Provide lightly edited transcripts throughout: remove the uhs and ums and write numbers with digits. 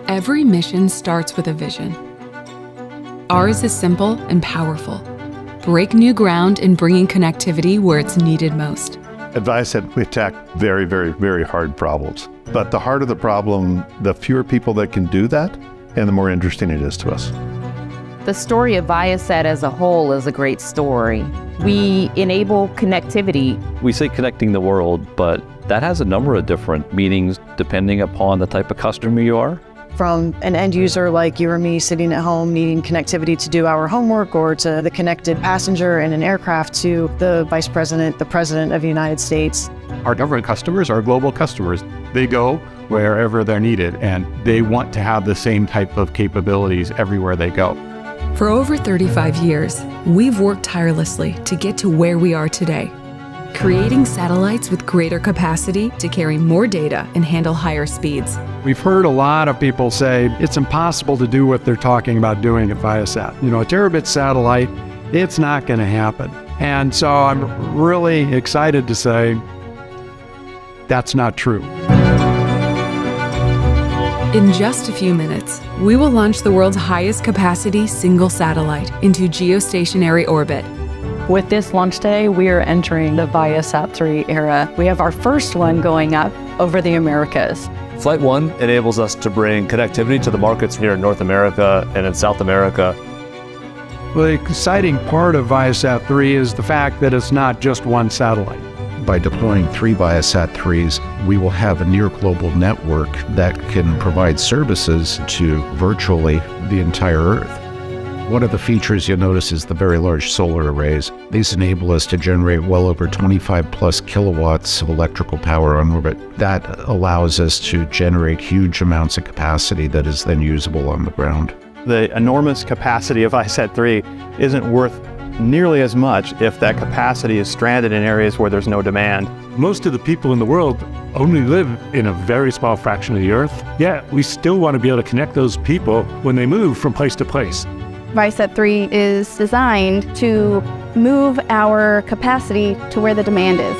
Every mission starts with a vision. Ours is simple and powerful. Break new ground in bringing connectivity where it's needed most. At ViaSat, we attack very, very, very hard problems. But the harder the problem, the fewer people that can do that, and the more interesting it is to us. The story of ViaSat as a whole is a great story. We enable connectivity. We say connecting the world, but that has a number of different meanings depending upon the type of customer you are. From an end user like you or me sitting at home needing connectivity to do our homework, or to the connected passenger in an aircraft, to the Vice President, the President of the United States. Our government customers are global customers. They go wherever they're needed, and they want to have the same type of capabilities everywhere they go. For over 35 years, we've worked tirelessly to get to where we are today, creating satellites with greater capacity to carry more data and handle higher speeds. We've heard a lot of people say it's impossible to do what they're talking about doing at ViaSat. You know, a terabit satellite, it's not going to happen. And so I'm really excited to say that's not true. In just a few minutes, we will launch the world's highest capacity single satellite into geostationary orbit. With this launch day, we are entering the ViaSat-3 era. We have our first one going up over the Americas. Flight 1 enables us to bring connectivity to the markets here in North America and in South America. Well, the exciting part of ViaSat-3 is the fact that it's not just one satellite. By deploying 3 ViaSat-3s, we will have a near global network that can provide services to virtually the entire Earth. One of the features you'll notice is the very large solar arrays. These enable us to generate well over 25 plus kilowatts of electrical power on orbit. That allows us to generate huge amounts of capacity that is then usable on the ground. The enormous capacity of ViaSat-3 isn't worth nearly as much if that capacity is stranded in areas where there's no demand. Most of the people in the world only live in a very small fraction of the Earth. Yet we still want to be able to connect those people when they move from place to place. ViaSat-3 is designed to move our capacity to where the demand is.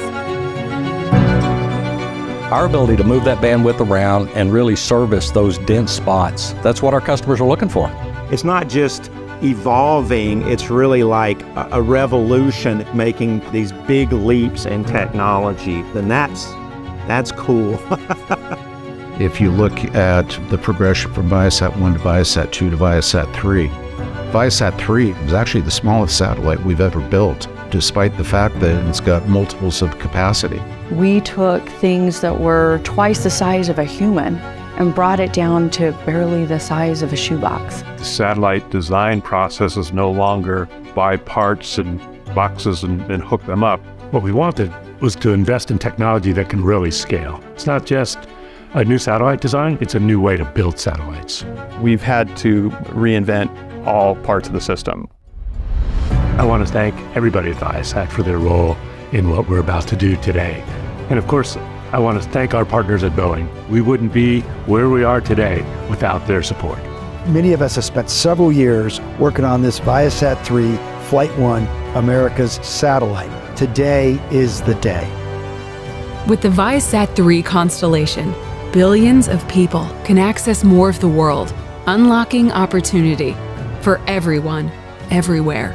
Our ability to move that bandwidth around and really service those dense spots, that's what our customers are looking for. It's not just evolving, it's really like a revolution, making these big leaps in technology, and that's cool. If you look at the progression from ViaSat-1 to ViaSat-2 to ViaSat-3, ViaSat-3 is actually the smallest satellite we've ever built, despite the fact that it's got multiples of capacity. We took things that were twice the size of a human and brought it down to barely the size of a shoebox. The satellite design process is no longer buy parts and boxes and hook them up. What we wanted was to invest in technology that can really scale. It's not just a new satellite design, it's a new way to build satellites. We've had to reinvent all parts of the system. I want to thank everybody at ViaSat for their role in what we're about to do today. And of course, I want to thank our partners at Boeing. We wouldn't be where we are today without their support. Many of us have spent several years working on this ViaSat-3 Flight 1 America's satellite. Today is the day. With the ViaSat-3 constellation, billions of people can access more of the world, unlocking opportunity for everyone, everywhere,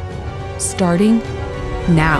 starting now.